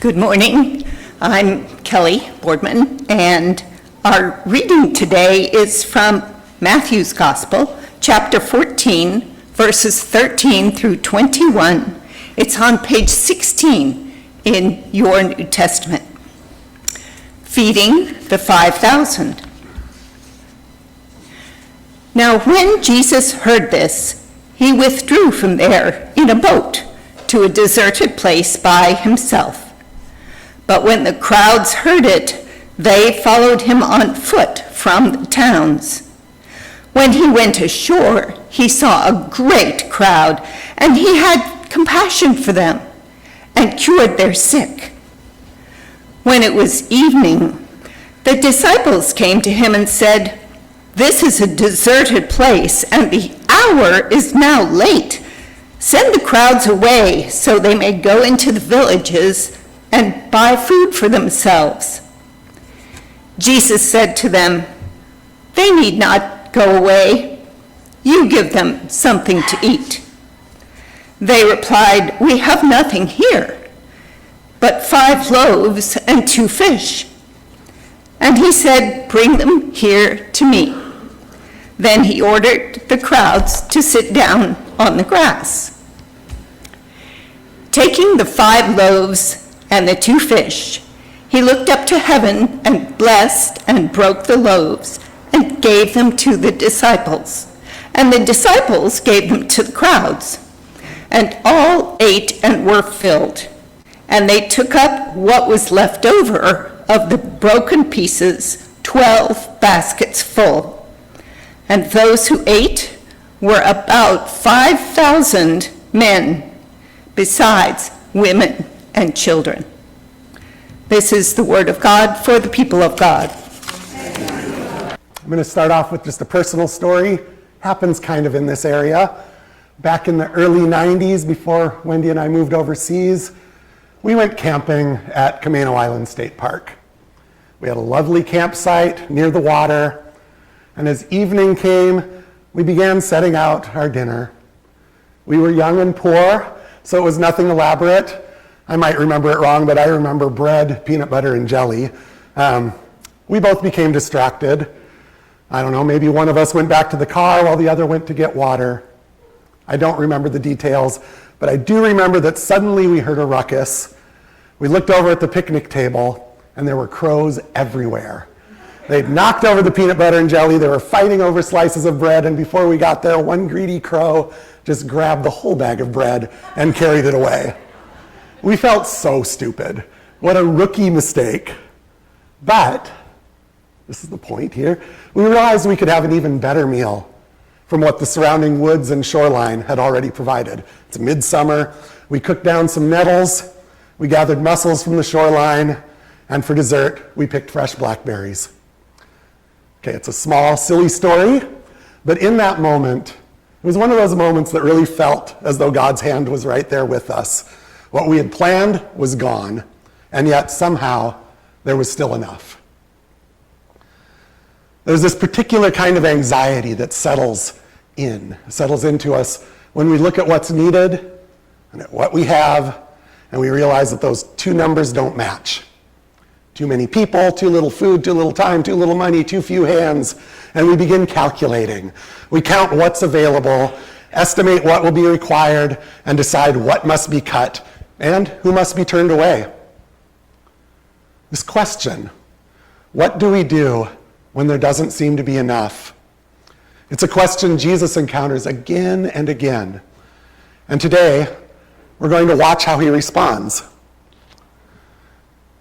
Good morning. I'm Kelly Boardman, and our reading today is from Matthew's Gospel, chapter 14, verses 13 through 21. It's on page 16 in your New Testament. Feeding the 5,000. Now when Jesus heard this, he withdrew from there in a boat to a deserted place by himself. But when the crowds heard it, they followed him on foot from the towns. When he went ashore, he saw a great crowd, and he had compassion for them and cured their sick. When it was evening, the disciples came to him and said, "This is a deserted place, and the hour is now late. Send the crowds away so they may go into the villages and buy food for themselves." Jesus said to them, "They need not go away. You give them something to eat." They replied, "We have nothing here but 5 loaves and 2 fish. And he said, "Bring them here to me." Then he ordered the crowds to sit down on the grass. Taking the 5 loaves and the 2 fish, he looked up to heaven and blessed and broke the loaves and gave them to the disciples. And the disciples gave them to the crowds. And all ate and were filled. And they took up what was left over of the broken pieces, 12 baskets full. And those who ate were about 5,000 men, besides women and children. This is the word of God for the people of God. I'm going to start off with just a personal story. Happens kind of in this area. Back in the early 90s, before Wendy and I moved overseas, we went camping at Camano Island State Park. We had a lovely campsite near the water, and as evening came, we began setting out our dinner. We were young and poor, so it was nothing elaborate. I might remember it wrong, but I remember bread, peanut butter, and jelly. We both became distracted. I don't know, maybe one of us went back to the car while the other went to get water. I don't remember the details, but I do remember that suddenly we heard a ruckus. We looked over at the picnic table, and there were crows everywhere. They'd knocked over the peanut butter and jelly, they were fighting over slices of bread, and before we got there, one greedy crow just grabbed the whole bag of bread and carried it away. We felt so stupid. What a rookie mistake. But, this is the point here, we realized we could have an even better meal from what the surrounding woods and shoreline had already provided. It's midsummer, we cooked down some nettles, we gathered mussels from the shoreline, and for dessert, we picked fresh blackberries. Okay, it's a small, silly story, but in that moment, it was one of those moments that really felt as though God's hand was right there with us. What we had planned was gone, and yet somehow there was still enough. There's this particular kind of anxiety that settles into us when we look at what's needed and at what we have, and we realize that those 2 numbers don't match. Too many people, too little food, too little time, too little money, too few hands, and we begin calculating. We count what's available, estimate what will be required, and decide what must be cut and who must be turned away. This question, what do we do when there doesn't seem to be enough? It's a question Jesus encounters again and again. And today, we're going to watch how he responds.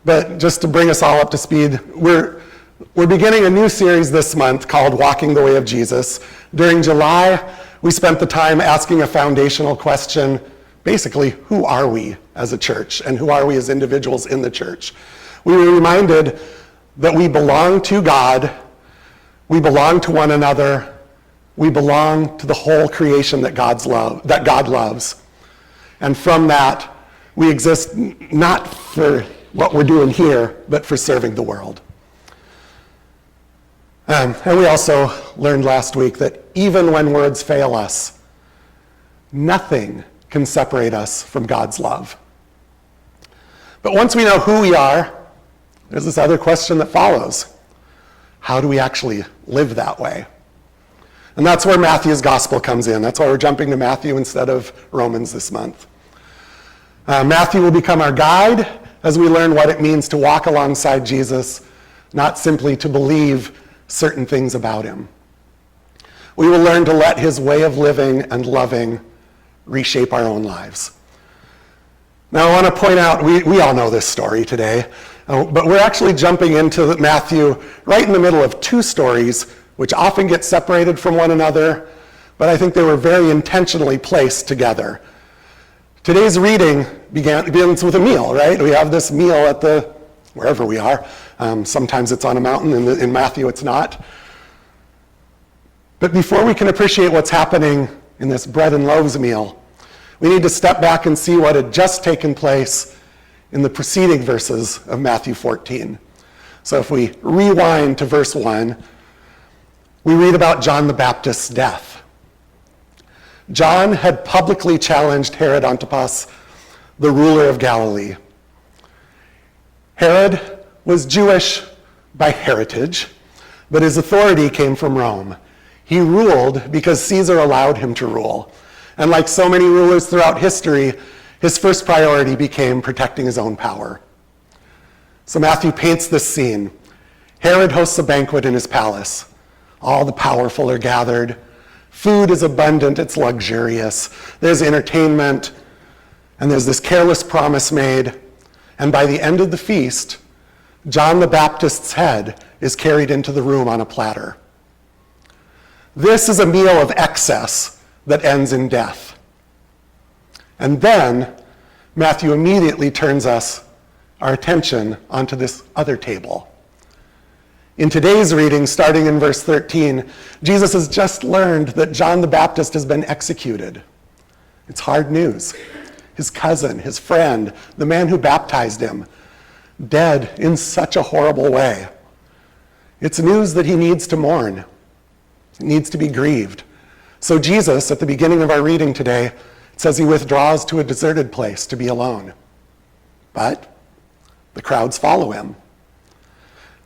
But just to bring us all up to speed, we're beginning a new series this month called Walking the Way of Jesus. During July, we spent the time asking a foundational question, basically, who are we as a church and who are we as individuals in the church? We were reminded that we belong to God, we belong to one another, we belong to the whole creation that God loves. And from that, we exist not for what we're doing here, but for serving the world. And we also learned last week that even when words fail us, nothing can separate us from God's love. But once we know who we are, there's this other question that follows. How do we actually live that way? And that's where Matthew's gospel comes in. That's why we're jumping to Matthew instead of Romans this month. Matthew will become our guide as we learn what it means to walk alongside Jesus, not simply to believe certain things about him. We will learn to let his way of living and loving reshape our own lives. Now I want to point out, we all know this story today, but we're actually jumping into Matthew right in the middle of two stories which often get separated from one another, but I think they were very intentionally placed together. Today's reading begins with a meal, right? We have this meal at wherever we are. Sometimes it's on a mountain, in Matthew it's not. But before we can appreciate what's happening in this bread and loaves meal, we need to step back and see what had just taken place in the preceding verses of Matthew 14. So if we rewind to verse 1, we read about John the Baptist's death. John had publicly challenged Herod Antipas, the ruler of Galilee. Herod was Jewish by heritage, but his authority came from Rome. He ruled because Caesar allowed him to rule. And like so many rulers throughout history, his first priority became protecting his own power. So Matthew paints this scene. Herod hosts a banquet in his palace. All the powerful are gathered. Food is abundant, it's luxurious. There's entertainment, and there's this careless promise made. And by the end of the feast, John the Baptist's head is carried into the room on a platter. This is a meal of excess that ends in death. And then Matthew immediately turns our attention onto this other table. In today's reading, starting in verse 13, Jesus has just learned that John the Baptist has been executed. It's hard news. His cousin, his friend, the man who baptized him, dead in such a horrible way. It's news that he needs to mourn. He needs to be grieved. So Jesus, at the beginning of our reading today, it says he withdraws to a deserted place to be alone. But the crowds follow him.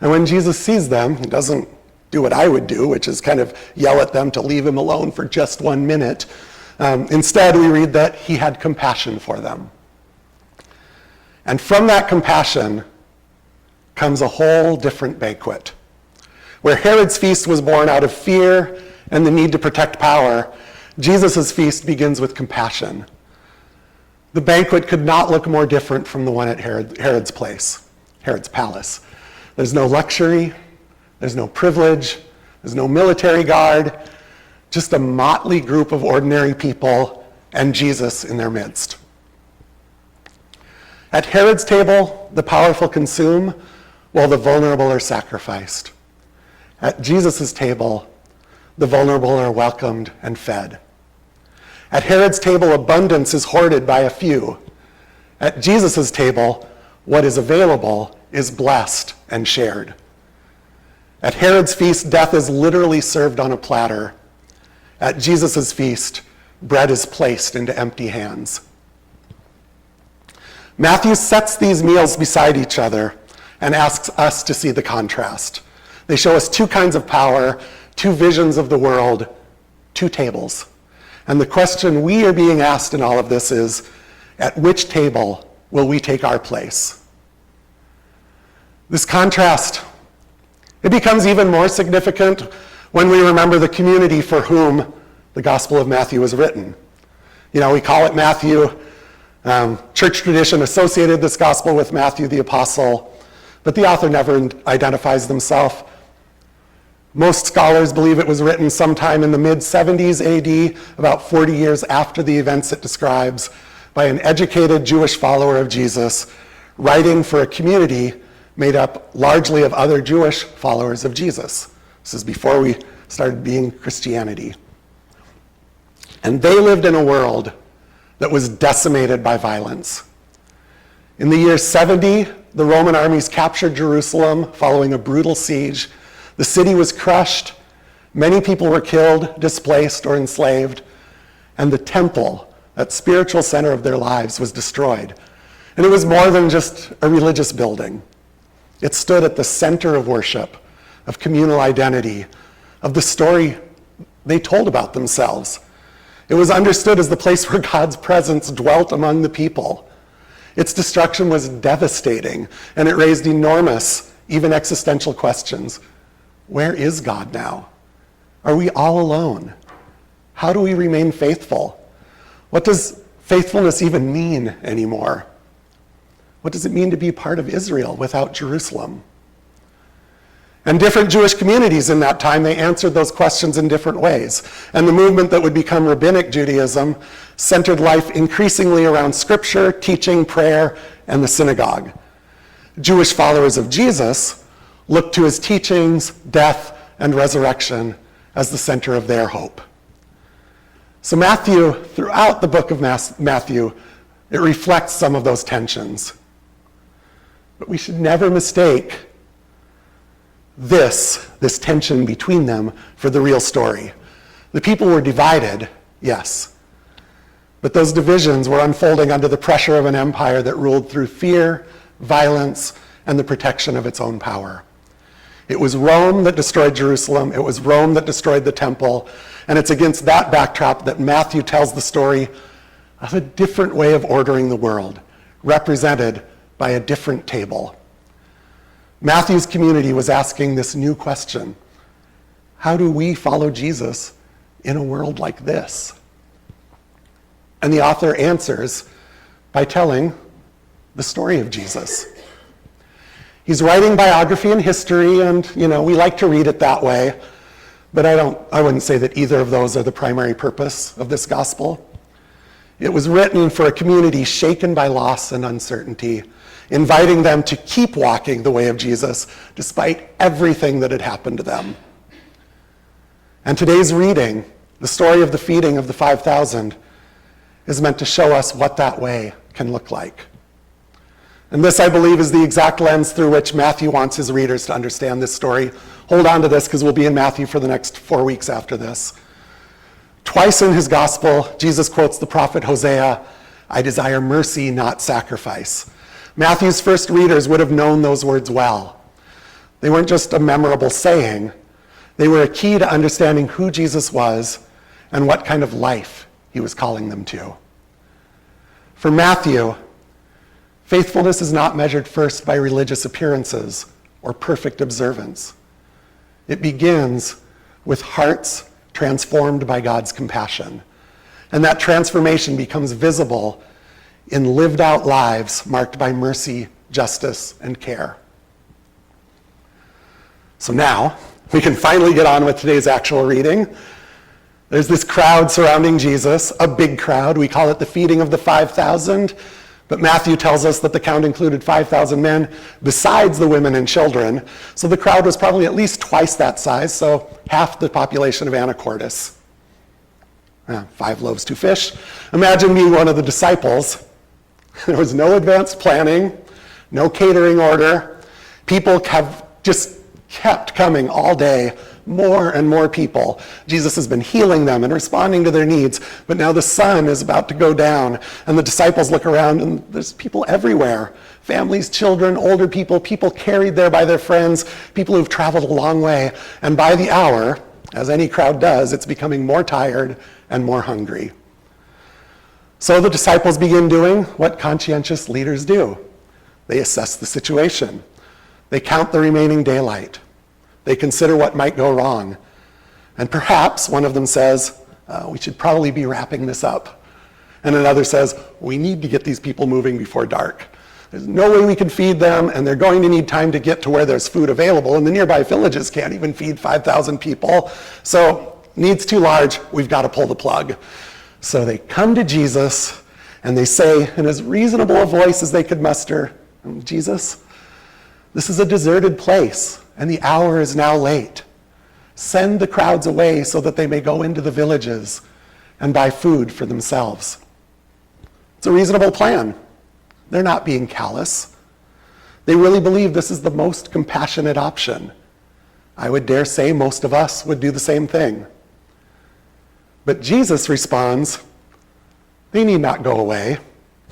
And when Jesus sees them, he doesn't do what I would do, which is kind of yell at them to leave him alone for just 1 minute. Instead, we read that he had compassion for them. And from that compassion comes a whole different banquet. Where Herod's feast was born out of fear and the need to protect power, Jesus' feast begins with compassion. The banquet could not look more different from the one at Herod's palace. There's no luxury, there's no privilege, there's no military guard, just a motley group of ordinary people and Jesus in their midst. At Herod's table, the powerful consume while the vulnerable are sacrificed. At Jesus' table, the vulnerable are welcomed and fed. At Herod's table, abundance is hoarded by a few. At Jesus' table, what is available is blessed and shared. At Herod's feast, death is literally served on a platter. At Jesus' feast, bread is placed into empty hands. Matthew sets these meals beside each other and asks us to see the contrast. They show us two kinds of power, two visions of the world, two tables. And the question we are being asked in all of this is, at which table will we take our place? This contrast, it becomes even more significant when we remember the community for whom the Gospel of Matthew was written. You know, we call it Matthew. Church tradition associated this Gospel with Matthew the Apostle, but the author never identifies themselves. Most scholars believe it was written sometime in the mid-70s AD, about 40 years after the events it describes, by an educated Jewish follower of Jesus, writing for a community made up largely of other Jewish followers of Jesus. This is before we started being Christianity. And they lived in a world that was decimated by violence. In the year 70, the Roman armies captured Jerusalem following a brutal siege. The city was crushed, many people were killed, displaced, or enslaved, and the temple, that spiritual center of their lives, was destroyed. And it was more than just a religious building. It stood at the center of worship, of communal identity, of the story they told about themselves. It was understood as the place where God's presence dwelt among the people. Its destruction was devastating, and it raised enormous, even existential questions. Where is God now? Are we all alone? How do we remain faithful? What does faithfulness even mean anymore? What does it mean to be part of Israel without Jerusalem? And different Jewish communities in that time, they answered those questions in different ways. And the movement that would become Rabbinic Judaism centered life increasingly around scripture, teaching, prayer, and the synagogue. Jewish followers of Jesus looked to his teachings, death, and resurrection as the center of their hope. So Matthew, throughout the book of Matthew, it reflects some of those tensions. But we should never mistake this tension between them for the real story. The people were divided, yes, but those divisions were unfolding under the pressure of an empire that ruled through fear, violence, and the protection of its own power. It was Rome that destroyed Jerusalem. It was Rome that destroyed the temple. And it's against that backdrop that Matthew tells the story of a different way of ordering the world, represented by a different table. Matthew's community was asking this new question: how do we follow Jesus in a world like this? And the author answers by telling the story of Jesus. He's writing biography and history, and we like to read it that way, but I wouldn't say that either of those are the primary purpose of this gospel. It was written for a community shaken by loss and uncertainty, inviting them to keep walking the way of Jesus despite everything that had happened to them. And today's reading, the story of the feeding of the 5,000, is meant to show us what that way can look like. And this, I believe, is the exact lens through which Matthew wants his readers to understand this story. Hold on to this, because we'll be in Matthew for the next 4 weeks after this. Twice in his gospel, Jesus quotes the prophet Hosea, "I desire mercy, not sacrifice." Matthew's first readers would have known those words well. They weren't just a memorable saying. They were a key to understanding who Jesus was and what kind of life he was calling them to. For Matthew, faithfulness is not measured first by religious appearances or perfect observance. It begins with hearts transformed by God's compassion. And that transformation becomes visible in lived out lives marked by mercy, justice, and care. So now, we can finally get on with today's actual reading. There's this crowd surrounding Jesus, a big crowd. We call it the feeding of the 5,000. But Matthew tells us that the count included 5,000 men besides the women and children. So the crowd was probably at least twice that size, so half the population of Anacortes. 5 loaves, 2 fish. Imagine being one of the disciples. There was no advanced planning, no catering order. People have just kept coming all day, more and more people. Jesus has been healing them and responding to their needs, but now the sun is about to go down, and the disciples look around, and there's people everywhere. Families, children, older people, people carried there by their friends, people who've traveled a long way. And by the hour, as any crowd does, it's becoming more tired and more hungry. So the disciples begin doing what conscientious leaders do. They assess the situation. They count the remaining daylight. They consider what might go wrong. And perhaps one of them says, we should probably be wrapping this up. And another says, we need to get these people moving before dark. There's no way we can feed them, and they're going to need time to get to where there's food available. And the nearby villages can't even feed 5,000 people. So needs too large, we've got to pull the plug. So they come to Jesus, and they say in as reasonable a voice as they could muster, Jesus, this is a deserted place, and the hour is now late. Send the crowds away so that they may go into the villages and buy food for themselves. It's a reasonable plan. They're not being callous. They really believe this is the most compassionate option. I would dare say most of us would do the same thing. But Jesus responds, they need not go away.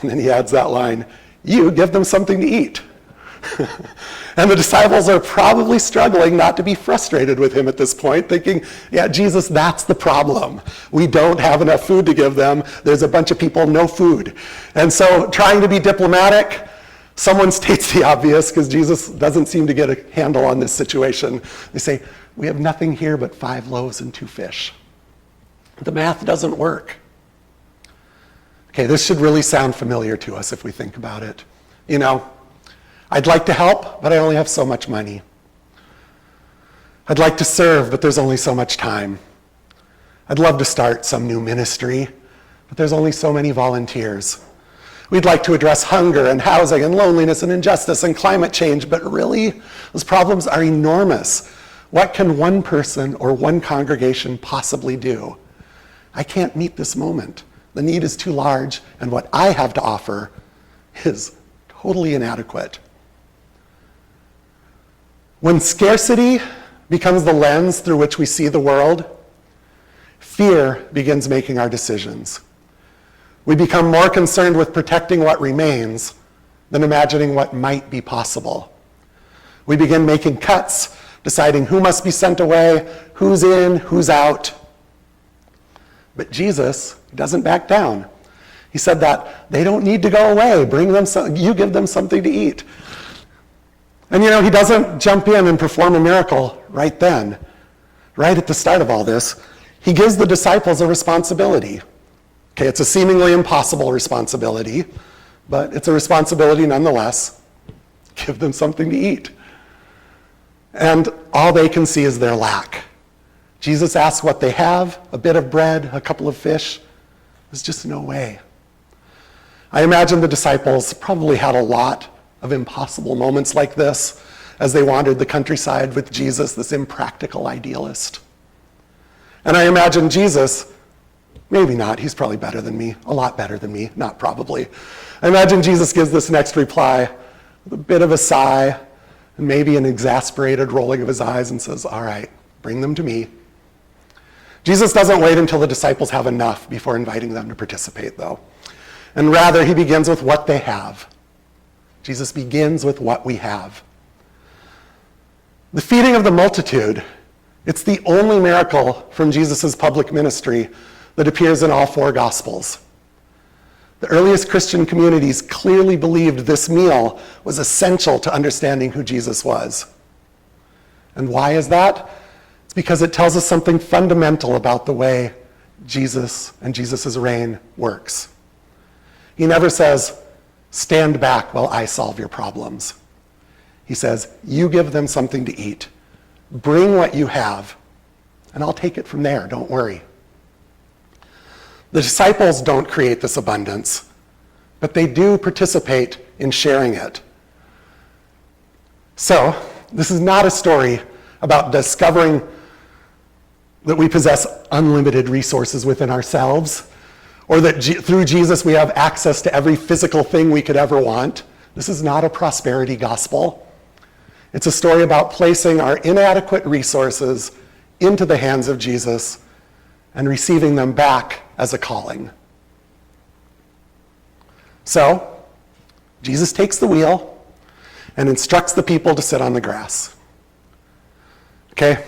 And then he adds that line, You give them something to eat. And the disciples are probably struggling not to be frustrated with him at this point, thinking, yeah, Jesus, that's the problem. We don't have enough food to give them. There's a bunch of people, no food. And so trying to be diplomatic, someone states the obvious because Jesus doesn't seem to get a handle on this situation. They say, we have nothing here but 5 loaves and 2 fish. The math doesn't work. Okay, this should really sound familiar to us if we think about it. You know, I'd like to help, but I only have so much money. I'd like to serve, but there's only so much time. I'd love to start some new ministry, but there's only so many volunteers. We'd like to address hunger and housing and loneliness and injustice and climate change, but really, those problems are enormous. What can one person or one congregation possibly do? I can't meet this moment. The need is too large, and what I have to offer is totally inadequate. When scarcity becomes the lens through which we see the world, fear begins making our decisions. We become more concerned with protecting what remains than imagining what might be possible. We begin making cuts, deciding who must be sent away, who's in, who's out. But Jesus doesn't back down. He said that they don't need to go away. Bring them you give them something to eat. And you know, he doesn't jump in and perform a miracle right then, right at the start of all this. He gives the disciples a responsibility. Okay, it's a seemingly impossible responsibility, but it's a responsibility nonetheless. Give them something to eat. And all they can see is their lack. Jesus asks what they have, a bit of bread, a couple of fish. There's just no way. I imagine the disciples probably had a lot of impossible moments like this as they wandered the countryside with Jesus, this impractical idealist. And I imagine Jesus, maybe not, he's probably better than me, a lot better than me, not probably. I imagine Jesus gives this next reply with a bit of a sigh and maybe an exasperated rolling of his eyes and says, all right, bring them to me. Jesus doesn't wait until the disciples have enough before inviting them to participate, though. And rather, he begins with what they have. Jesus begins with what we have. The feeding of the multitude, it's the only miracle from Jesus' public ministry that appears in all 4 Gospels. The earliest Christian communities clearly believed this meal was essential to understanding who Jesus was. And why is that? It's because it tells us something fundamental about the way Jesus and Jesus' reign works. He never says, stand back while I solve your problems. He says, you give them something to eat. Bring what you have, and I'll take it from there, don't worry. The disciples don't create this abundance, but they do participate in sharing it. So, this is not a story about discovering that we possess unlimited resources within ourselves, or that through Jesus we have access to every physical thing we could ever want. This is not a prosperity gospel. It's a story about placing our inadequate resources into the hands of Jesus and receiving them back as a calling. So, Jesus takes the wheel and instructs the people to sit on the grass. Okay?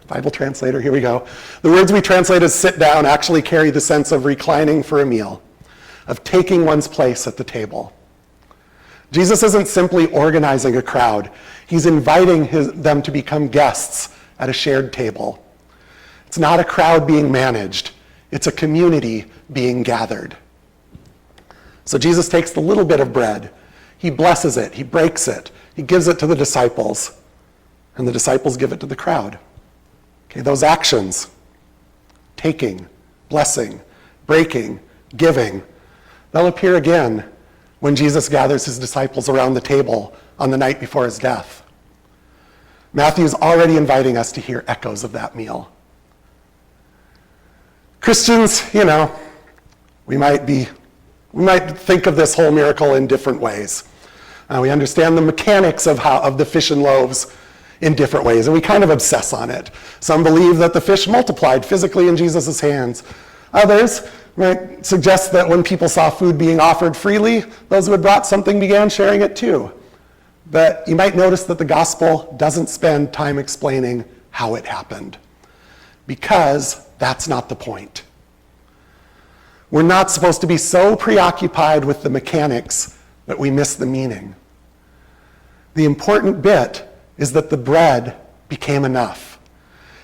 Bible translator, here we go. The words we translate as sit down actually carry the sense of reclining for a meal, of taking one's place at the table. Jesus isn't simply organizing a crowd. He's inviting them to become guests at a shared table. It's not a crowd being managed. It's a community being gathered. So Jesus takes the little bit of bread. He blesses it. He breaks it. He gives it to the disciples. And the disciples give it to the crowd. Okay, those actions, taking, blessing, breaking, giving, they'll appear again when Jesus gathers his disciples around the table on the night before his death. Matthew's already inviting us to hear echoes of that meal. Christians, you know, we might think of this whole miracle in different ways. We understand the mechanics of the fish and loaves in different ways, and we kind of obsess on it. Some believe that the fish multiplied physically in Jesus' hands. Others Might suggest that when people saw food being offered freely, those who had brought something began sharing it too. But you might notice that the gospel doesn't spend time explaining how it happened, because that's not the point. We're not supposed to be so preoccupied with the mechanics that we miss the meaning. The important bit is that the bread became enough,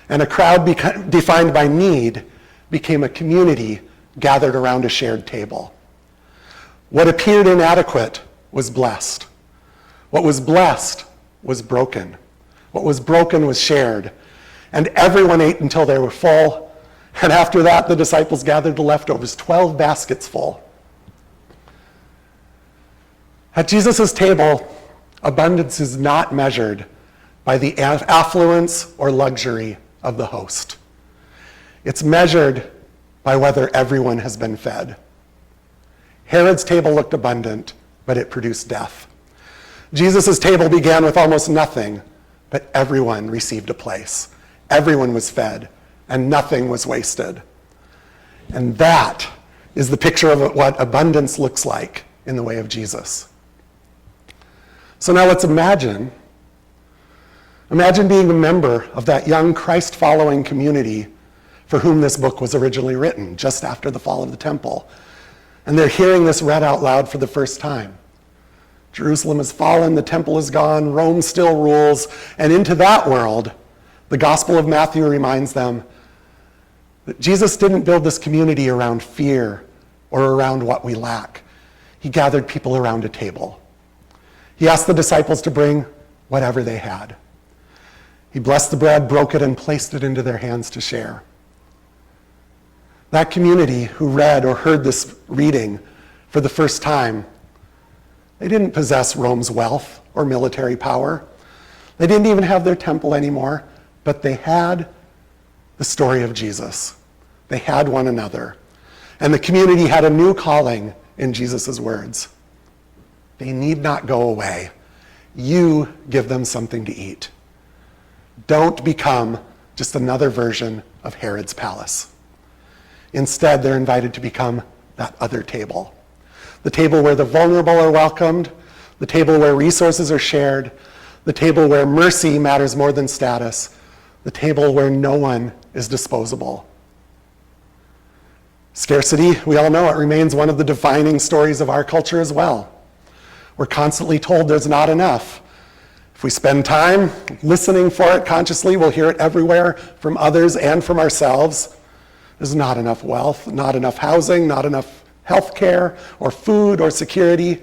and a crowd defined by need became a community gathered around a shared table. What appeared inadequate was blessed. What was blessed was broken. What was broken was shared. And everyone ate until they were full. And after that, the disciples gathered the leftovers, 12 baskets full. At Jesus' table, abundance is not measured by the affluence or luxury of the host. It's measured by whether everyone has been fed. Herod's table looked abundant, but it produced death. Jesus' table began with almost nothing, but everyone received a place. Everyone was fed, and nothing was wasted. And that is the picture of what abundance looks like in the way of Jesus. So now let's imagine being a member of that young Christ-following community for whom this book was originally written, just after the fall of the temple. And they're hearing this read out loud for the first time. Jerusalem has fallen, the temple is gone, Rome still rules, and into that world, the Gospel of Matthew reminds them that Jesus didn't build this community around fear or around what we lack. He gathered people around a table. He asked the disciples to bring whatever they had. He blessed the bread, broke it, and placed it into their hands to share. That community who read or heard this reading for the first time, they didn't possess Rome's wealth or military power. They didn't even have their temple anymore, but they had the story of Jesus. They had one another. And the community had a new calling in Jesus' words. They need not go away. You give them something to eat. Don't become just another version of Herod's palace. Instead, they're invited to become that other table. The table where the vulnerable are welcomed, the table where resources are shared, the table where mercy matters more than status, the table where no one is disposable. Scarcity, we all know it, remains one of the defining stories of our culture as well. We're constantly told there's not enough. If we spend time listening for it consciously, we'll hear it everywhere from others and from ourselves. There's not enough wealth, not enough housing, not enough health care or food or security.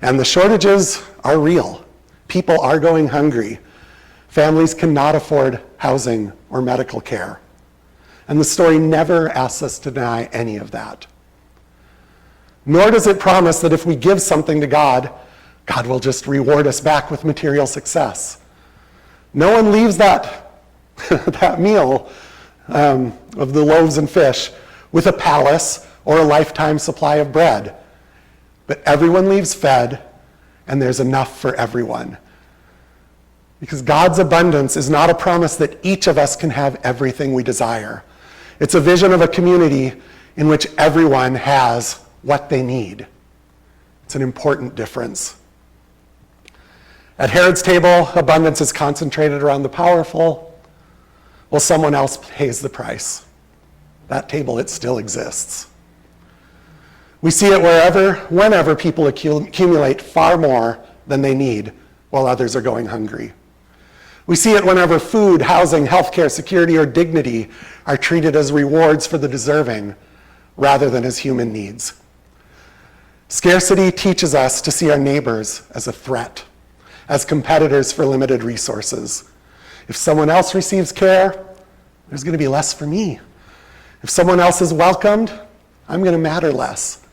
And the shortages are real. People are going hungry. Families cannot afford housing or medical care. And the story never asks us to deny any of that. Nor does it promise that if we give something to God, God will just reward us back with material success. No one leaves that meal of the loaves and fish with a palace or a lifetime supply of bread. But everyone leaves fed, and there's enough for everyone. Because God's abundance is not a promise that each of us can have everything we desire. It's a vision of a community in which everyone has what they need. It's an important difference. At Herod's table, abundance is concentrated around the powerful, while someone else pays the price. That table, it still exists. We see it whenever people accumulate far more than they need while others are going hungry. We see it whenever food, housing, healthcare, security, or dignity are treated as rewards for the deserving rather than as human needs. Scarcity teaches us to see our neighbors as a threat, as competitors for limited resources. If someone else receives care, there's going to be less for me. If someone else is welcomed, I'm going to matter less.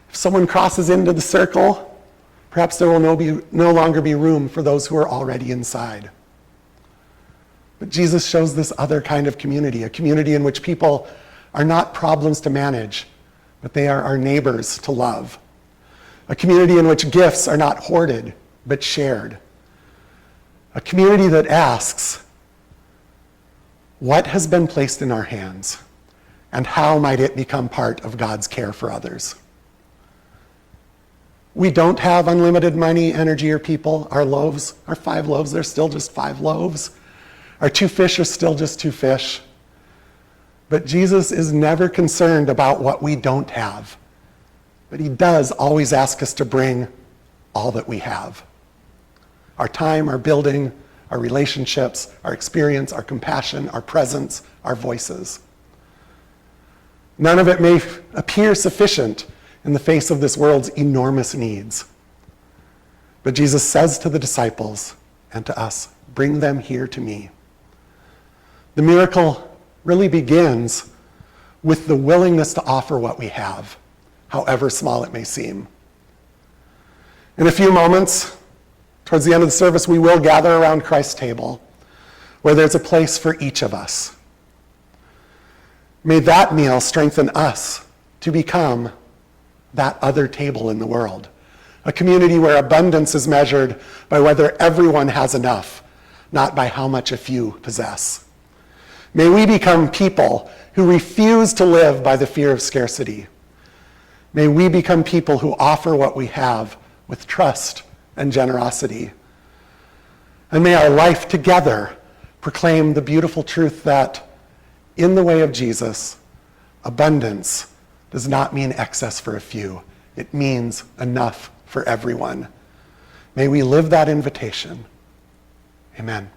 If someone crosses into the circle, perhaps there will no longer be room for those who are already inside. But Jesus shows this other kind of community, a community in which people are not problems to manage, but they are our neighbors to love. A community in which gifts are not hoarded, but shared. A community that asks, what has been placed in our hands? And how might it become part of God's care for others? We don't have unlimited money, energy, or people. Our loaves, our 5 loaves, they're still just 5 loaves. Our 2 fish are still just 2 fish. But Jesus is never concerned about what we don't have. But he does always ask us to bring all that we have. Our time, our building, our relationships, our experience, our compassion, our presence, our voices. None of it may appear sufficient in the face of this world's enormous needs. But Jesus says to the disciples and to us, bring them here to me. The miracle really begins with the willingness to offer what we have, however small it may seem. In a few moments, towards the end of the service, we will gather around Christ's table, where there's a place for each of us. May that meal strengthen us to become that other table in the world, a community where abundance is measured by whether everyone has enough, not by how much a few possess. May we become people who refuse to live by the fear of scarcity. May we become people who offer what we have with trust and generosity. And may our life together proclaim the beautiful truth that in the way of Jesus, abundance does not mean excess for a few. It means enough for everyone. May we live that invitation. Amen.